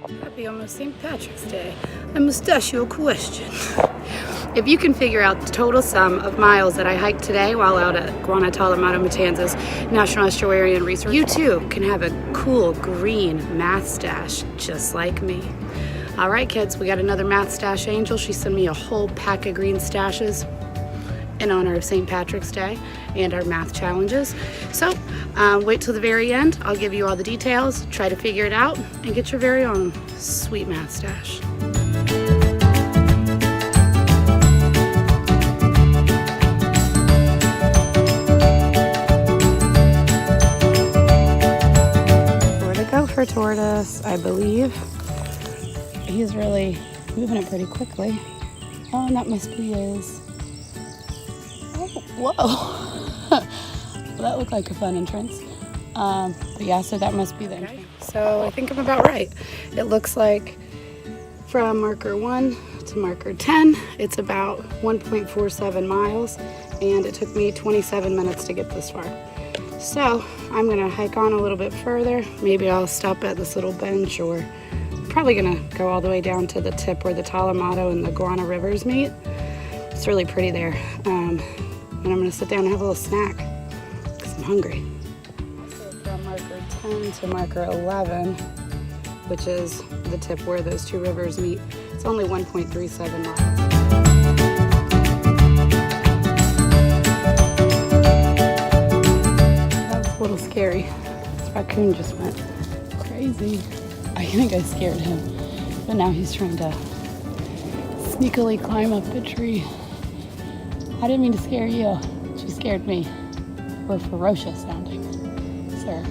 Happy almost St. Patrick's Day. I must ask you a question. If you can figure out the total sum of miles that I hiked today while out at Guana, Tolomato, Matanzas National Estuarine Research, you too can have a cool green math stash just like me. All right, kids, we got another math stash angel. She sent me a whole pack of green stashes in honor of St. Patrick's Day and our math challenges. So wait till the very end. I'll give you all the details, try to figure it out, and get your very own sweet math stash. Where to go for tortoise, I believe. He's really moving it pretty quickly. Oh, and that must be his. Whoa, that looked like a fun entrance. But yeah, so that must be the entrance. So I think I'm about right. It looks like from marker 1 to marker 10, it's about 1.47 miles, and it took me 27 minutes to get this far. So I'm gonna hike on a little bit further. Maybe I'll stop at this little bench, or probably gonna go all the way down to the tip where the Tolomato and the Guana rivers meet. It's really pretty there. And I'm gonna sit down and have a little snack because I'm hungry. So from marker 10 to marker 11, which is the tip where those two rivers meet, it's only 1.37 miles. That was a little scary. This raccoon just went crazy. I think I scared him, but now he's trying to sneakily climb up the tree. I didn't mean to scare you. She scared me. We're ferocious sounding, sir.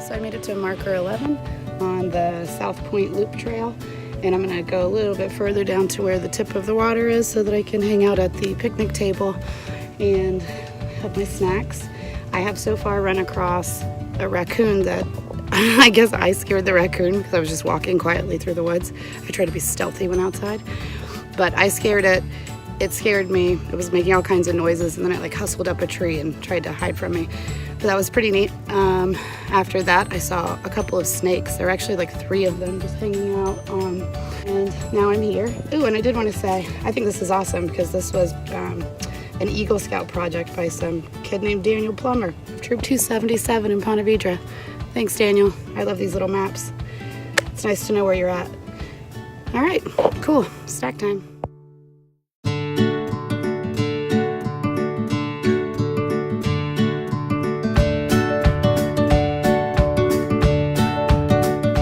So I made it to marker 11 on the South Point Loop Trail, and I'm gonna go a little bit further down to where the tip of the water is so that I can hang out at the picnic table and have my snacks. I have so far run across a raccoon that I guess I scared the raccoon because I was just walking quietly through the woods. I try to be stealthy when outside, but I scared it. It scared me. It was making all kinds of noises, and then it like hustled up a tree and tried to hide from me. But that was pretty neat. After that, I saw a couple of snakes. There were actually like 3 of them just hanging out. And now I'm here. Ooh, and I did want to say, I think this is awesome because this was an Eagle Scout project by some kid named Daniel Plummer of Troop 277 in Ponte Vedra. Thanks, Daniel. I love these little maps. It's nice to know where you're at. All right, cool. Stack time. All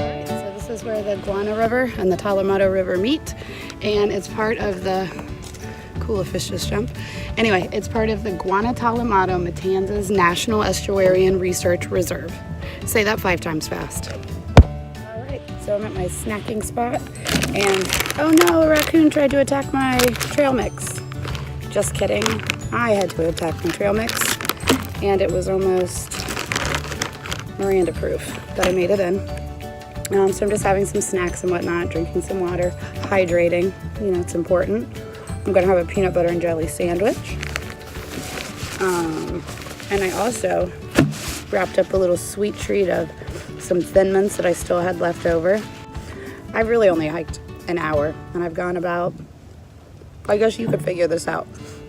right, so this is where the Guana River and the Tolomato River meet, and it's part of the cool, a fish just jumped. Anyway, it's part of the Guana Tolomato Matanzas National Estuarine Research Reserve. Say that 5 times fast. All right, so I'm at my snacking spot, and oh no, a raccoon tried to attack my trail mix. Just kidding. I had to attack my trail mix, and it was almost Miranda proof that I made it in. So I'm just having some snacks and whatnot, drinking some water, hydrating. You know, it's important. I'm gonna have a peanut butter and jelly sandwich. And I also wrapped up a little sweet treat of some Thin Mints that I still had left over. I really only hiked an hour, and I've gone about, I guess you could figure this out.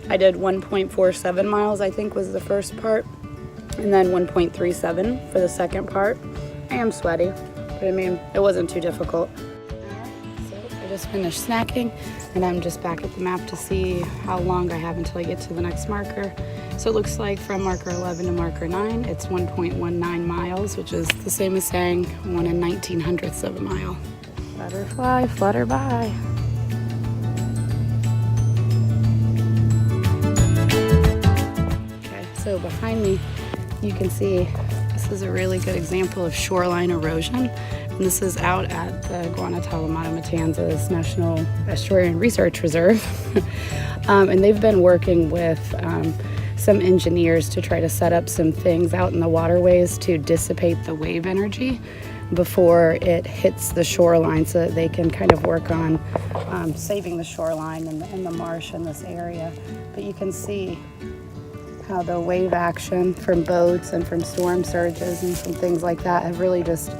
I did 1.47 miles, I think was the first part, and then 1.37 for the second part. I am sweaty, but I mean, it wasn't too difficult. I just finished snacking, and I'm just back at the map to see how long I have until I get to the next marker. So it looks like from marker 11 to marker 9, it's 1.19 miles, which is the same as saying 1 1900ths of a mile. Butterfly, flutter by. Okay, so behind me, you can see this is a really good example of shoreline erosion. And this is out at the Guana Tolomato Matanzas National Estuarine Research Reserve. And they've been working with some engineers to try to set up some things out in the waterways to dissipate the wave energy before it hits the shoreline, so that they can kind of work on saving the shoreline and the marsh in this area. But you can see how the wave action from boats and from storm surges and from things like that have really just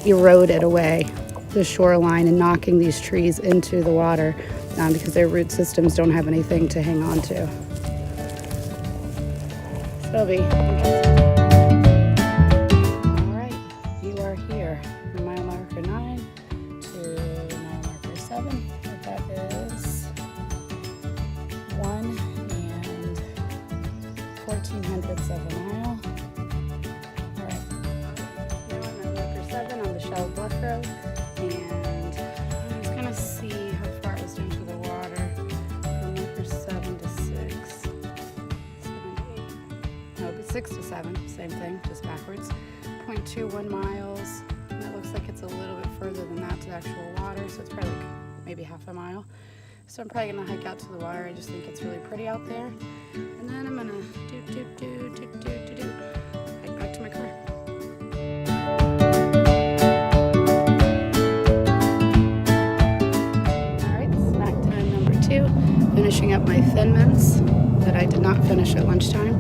eroded away the shoreline and knocking these trees into the water because their root systems don't have anything to hang on to. So it'll be interesting. All right, you are here from mile marker 9 to mile marker 7. That is 1 and 1400ths of a mile. All right, now I'm at marker 7 on the Shell Bluff Road, and I'm just gonna see how far it was down to the water from marker 7 to 6. 6 to 7, same thing, just backwards. 0.21 miles. And it looks like it's a little bit further than that to the actual water, so it's probably like maybe half a mile. So I'm probably gonna hike out to the water. I just think it's really pretty out there. And then I'm gonna hike back to my car. All right, snack time number 2. Finishing up my Thin Mints that I did not finish at lunchtime.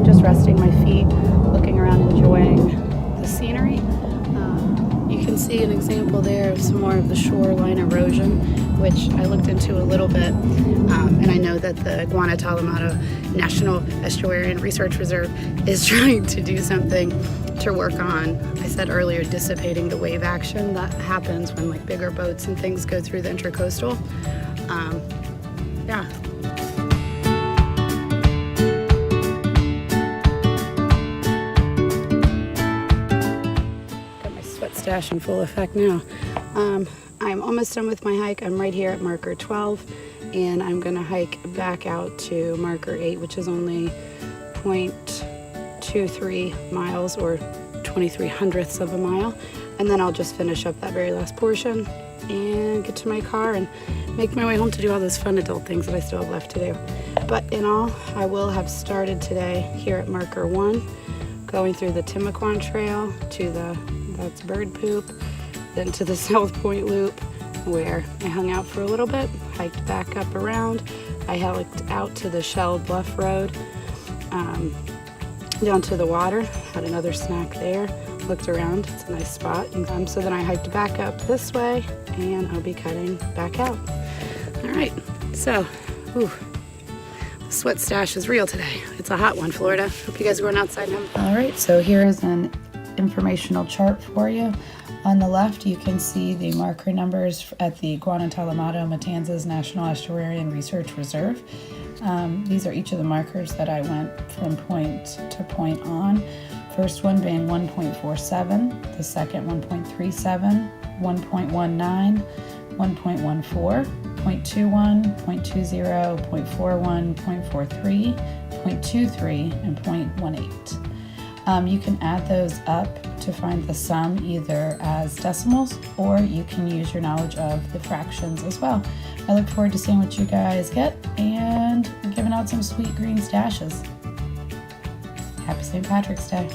Just resting my feet, looking around, enjoying the scenery. You can see an example there of some more of the shoreline erosion, which I looked into a little bit, and I know that the Guana Tolomato National Estuarine Research Reserve is trying to do something to work on, I said earlier, dissipating the wave action that happens when like bigger boats and things go through the intercoastal. Yeah. Stash in full effect now. I'm almost done with my hike. I'm right here at marker 12, and I'm gonna hike back out to marker 8, which is only 0.23 miles or 2300ths of a mile, and then I'll just finish up that very last portion and get to my car and make my way home to do all those fun adult things that I still have left to do. But in all, I will have started today here at marker 1, going through the Timaquan Trail to that's bird poop, then to the South Point Loop, where I hung out for a little bit, hiked back up around. I hiked out to the Shell Bluff Road, down to the water, had another snack there, looked around, it's a nice spot. And, so then I hiked back up this way, and I'll be cutting back out. All right, so, the sweat stash is real today. It's a hot one, Florida. Hope you guys are going outside now. All right, so here is an informational chart for you. On the left, you can see the marker numbers at the Guana, Tolomato, Matanzas National Estuarine Research Reserve. These are each of the markers that I went from point to point on. First one being 1.47, the second 1.37, 1.19, 1.14, 0.21, 0.20, 0.41, 0.43, 0.23, and 0.18. You can add those up to find the sum either as decimals, or you can use your knowledge of the fractions as well. I look forward to seeing what you guys get and giving out some sweet green stashes. Happy St. Patrick's Day.